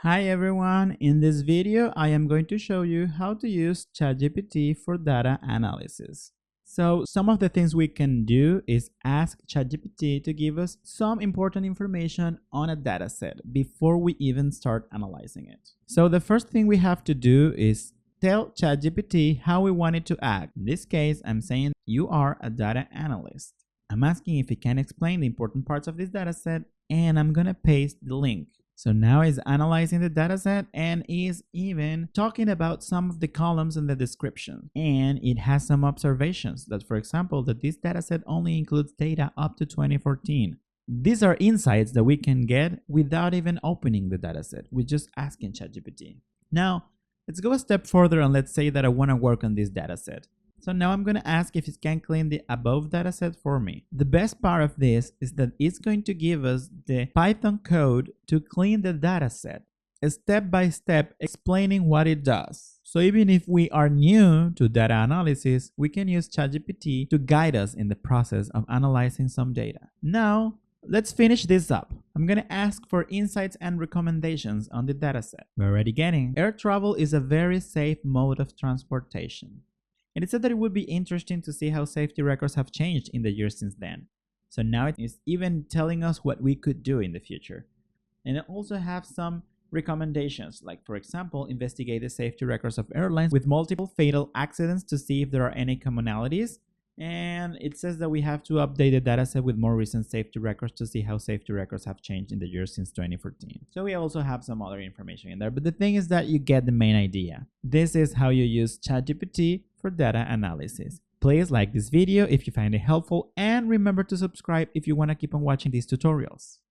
Hi everyone, in this video I am going to show you how to use ChatGPT for data analysis. So some of the things we can do is ask ChatGPT to give us some important information on a dataset before we even start analyzing it. So the first thing we have to do is tell ChatGPT how we want it to act. In this case, I'm saying you are a data analyst. I'm asking if it can explain the important parts of this dataset, and I'm gonna paste the link. So now it's analyzing the dataset and is even talking about some of the columns in the description. And it has some observations that, for example, that this dataset only includes data up to 2014. These are insights that we can get without even opening the dataset. We're just asking ChatGPT. Now, let's go a step further and let's say that I want to work on this dataset. So now I'm going to ask if it can clean the above dataset for me. The best part of this is that it's going to give us the Python code to clean the dataset, step by step explaining what it does. So even if we are new to data analysis, we can use ChatGPT to guide us in the process of analyzing some data. Now, let's finish this up. I'm going to ask for insights and recommendations on the dataset. We're already getting air travel is a very safe mode of transportation. And it said that it would be interesting to see how safety records have changed in the years since then. So now it is even telling us what we could do in the future. And it also have some recommendations, like for example, investigate the safety records of airlines with multiple fatal accidents to see if there are any commonalities. And it says that we have to update the dataset with more recent safety records to see how safety records have changed in the years since 2014. So we also have some other information in there, but the thing is that you get the main idea. This is how you use ChatGPT for data analysis. Please like this video if you find it helpful, and remember to subscribe if you want to keep on watching these tutorials.